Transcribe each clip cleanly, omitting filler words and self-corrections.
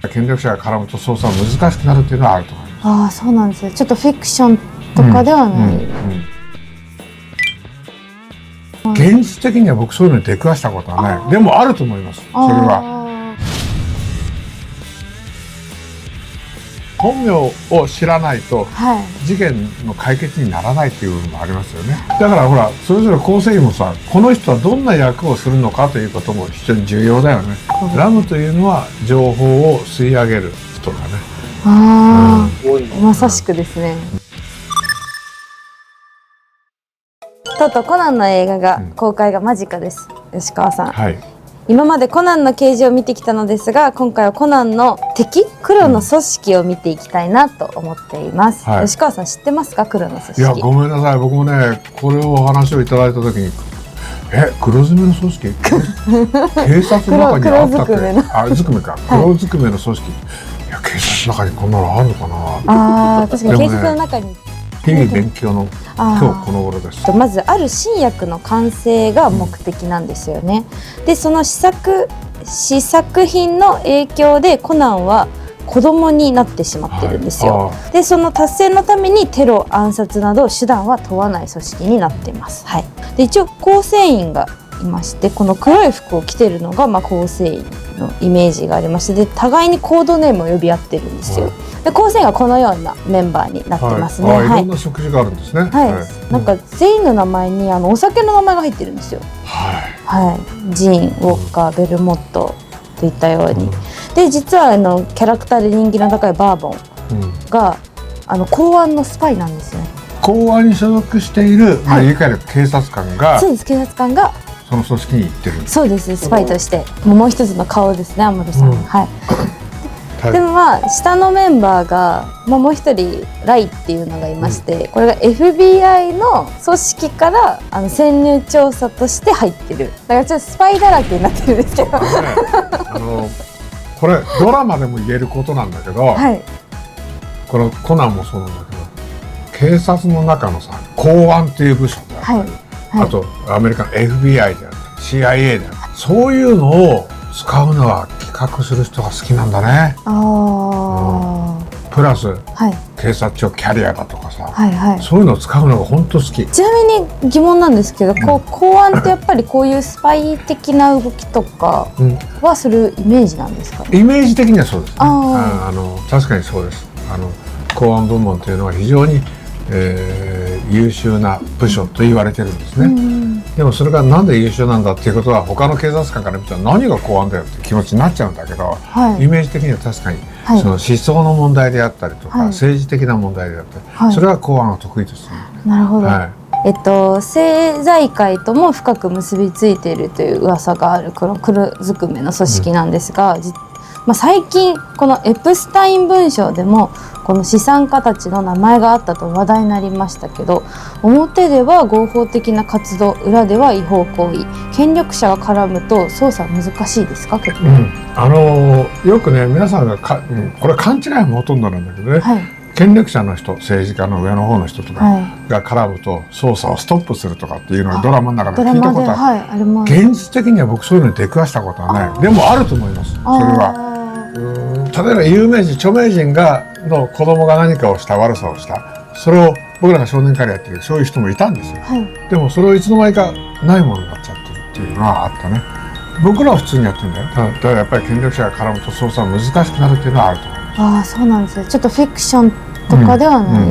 権力者が絡むと捜査は難しくなるっていうのはあると思います。ああ、そうなんですよ。ちょっとフィクションとかではない。現実的には僕そういうのに出くわしたことはない。でもあると思います。それは。本名を知らないと事件の解決にならないっていう部分もありますよね。だからほら、それぞれ構成員もさ、この人はどんな役をするのかということも非常に重要だよね。ラムというのは情報を吸い上げる人だね。ああ、まさしくですね。とうとうコナンの映画が公開が間近です。吉川さん。はい。今までコナンの刑事を見てきたのですが、今回はコナンの敵、黒の組織を見ていきたいなと思っています。吉川さん知ってますか、黒の組織。いや、ごめんなさい、僕もね、これをお話をいただいた時に、黒ずめの組織警察の中にあったっけ。あ、ずくめか、黒ずくめの組織。いや、警察の中にこんなのあるのかな。ああ、確かに警察の中に。日々勉強の今日この頃です。まずある新薬の完成が目的なんですよね。でその試作品の影響でコナンは子供になってしまってるんですよ。でその達成のためにテロ、暗殺など手段は問わない組織になっています。はい、で一応構成員がいまして、この黒い服を着てるのが構成員のイメージがありまして、で互いにコードネームを呼び合ってるんですよ。で構成員はこのようなメンバーになってますね。いろんな食事があるんですね。はい。なんか全員の名前にお酒の名前が入ってるんですよ。はい。ジン、ウォッカ、ベルモットといったように。で実はキャラクターで人気の高いバーボンが公安のスパイなんですよね。公安に所属している言い換える警察官が。そうです。警察官がその組織に行ってる。そうです。スパイとしてもう一つの顔ですね、天野さん。はい。でも下のメンバーが、もう一人ライっていうのがいまして、これが FBI の組織から潜入調査として入ってる。だからちょっとスパイだらけになってるんですけど、これドラマでも言えることなんだけど、このコナンもそうなんだけど、警察の中のさ、公安っていう部署であったり、あとアメリカの FBI であったり CIA であったり、そういうのを使うのは企画する人が好きなんだね。プラス、警察庁キャリアだとかさ、そういうのを使うのが本当好き。ちなみに疑問なんですけど、公安ってやっぱりこういうスパイ的な動きとかはするイメージなんですかね。イメージ的にはそうですね。確かにそうです。公安部門というのは非常に、優秀な部署と言われてるんですね。でもそれがなんで優秀なんだっていうことは他の警察官から見たら何が公安だよって気持ちになっちゃうんだけど、イメージ的には確かにその思想の問題であったりとか、政治的な問題であったり、それは公安を得意とする。なるほど。政財界とも深く結びついているという噂がある黒ずくめの組織なんですが、最近このエプスタイン文書でもこの資産家たちの名前があったと話題になりましたけど、表では合法的な活動、裏では違法行為、権力者が絡むと捜査は難しいですか？結構、よくね、皆さんがこれ勘違いもほとんどなんだけどね、権力者の人、政治家の上の方の人とかが絡むと捜査をストップするとかっていうのをドラマの中で聞いたことある。現実的には僕そういうのに出くわしたことはない。でもあると思います。それは例えば有名人、著名人の子供が何かをした、悪さをした、それを僕らが少年からやってる、そういう人もいたんですよ。でもそれをいつの間にかないものになっちゃってるっていうのはあったね。僕らは普通にやってるんだよ。だからやっぱり権力者が絡むと捜査は難しくなるっていうのはあると思います。そうなんですよ。ちょっとフィクションとかではない。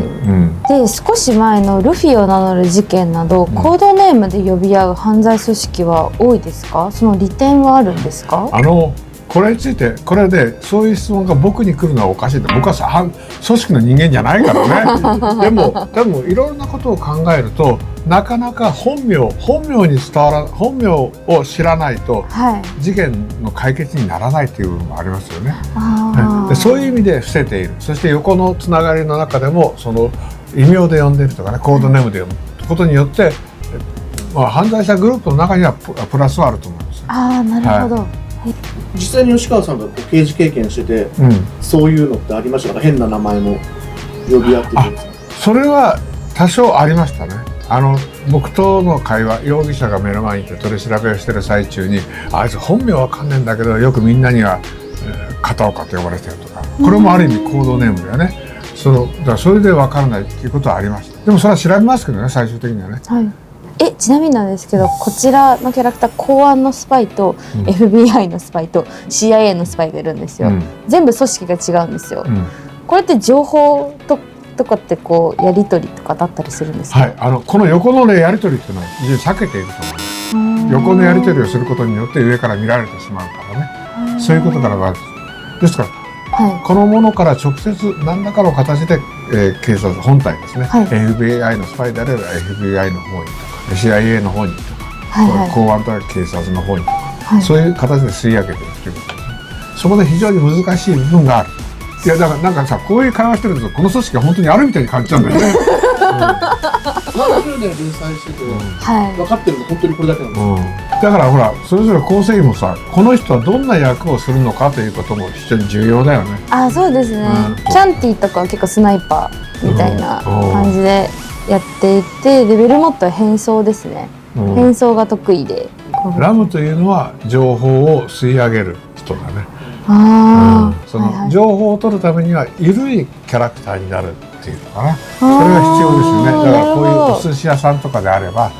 で少し前のルフィを名乗る事件など、コードネームで呼び合う犯罪組織は多いですか？その利点はあるんですか？これについて、これでそういう質問が僕に来るのはおかしい。僕は組織の人間じゃないからね。でもいろんなことを考えると、なかなか本名を知らないと事件の解決にならないという部分もありますよね。でそういう意味で伏せている。そして横のつながりの中でもその異名で呼んでいるとかね、コードネームで呼ぶことによって、犯罪者グループの中にはプラスはあると思います。なるほど。実際に吉川さんが刑事経験してて、そういうのってありましたか？変な名前の呼び合ってるんですか？それは多少ありましたね。僕との会話、容疑者が目の前にいて取り調べをしてる最中に、あいつ本名わかんねえんだけどよくみんなには片岡と呼ばれてるとか、これもある意味コードネームだよね。だからそれで分からないっていうことはありました。でもそれは調べますけどね、最終的にはね。はい、ちなみになんですけど、こちらのキャラクター、公安のスパイと、FBI のスパイと CIA のスパイがいるんですよ。全部組織が違うんですよ。これって情報とかってこうやり取りとかだったりするんですか？はい、この横の、ね、やり取りっていうのは非常に避けていると思います。横のやり取りをすることによって上から見られてしまうからね。そういうことからはですから、このものから直接何らかの形で、警察本体ですね、FBI のスパイであれば FBI の方にとか CIA の方にとか、公安とか警察の方にとか、そういう形で吸い上げていくということですね。そこで非常に難しい部分がある。いやだからなんかさ、こういう会話してるとこの組織が本当にあるみたいに感じちゃうんだよね。30年連載してて、分かってるの本当にこれだけなんですよ。だからほら、それぞれ構成員もさ、この人はどんな役をするのかということも非常に重要だよね。そうですね。キャンティとかは結構スナイパーみたいな感じでやっていて、でベルモットは変装ですね。変装が得意で。ラムというのは情報を吸い上げる人だね。その情報を取るためには緩いキャラクターになるっていうのかな。それが必要ですよね。だからこういうお寿司屋さんとかであれば、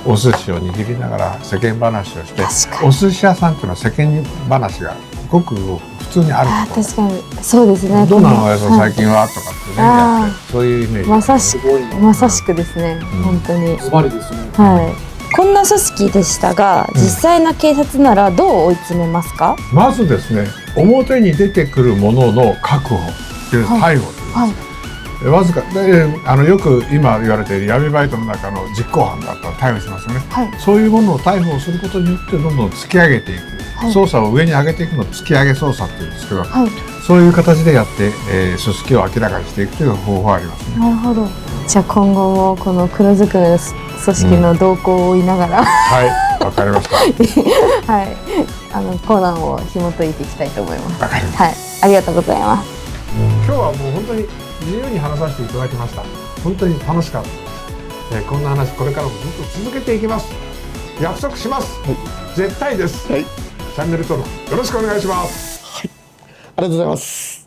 お寿司を握りながら世間話をして、お寿司屋さんっていうのは世間話がごく普通にあるところ。確かにそうですね。どうなのおやさん最近はとかってね、やってそういうイメージ。まさしくですね。本当に。ズバリですね。こんな組織でしたが、実際の警察ならどう追い詰めますか？まずですね、表に出てくるものの確保という逮捕という、わずかでよく今言われている闇バイトの中の実行犯だったら逮捕しますよね。そういうものを逮捕することによってどんどん突き上げていく、捜査を上に上げていくのを突き上げ捜査っていうんですけど、そういう形でやって、組織を明らかにしていくという方法がありますね。なるほど。じゃあ今後もこの黒ずくめの組織の動向を追いながら、わかりました。コナンを紐解いていきたいと思います。わかりました。ありがとうございます。今日はもう本当に自由に話させていただきました。本当に楽しかった。こんな話これからもずっと続けていきます。約束します。絶対です。チャンネル登録よろしくお願いします。ありがとうございます。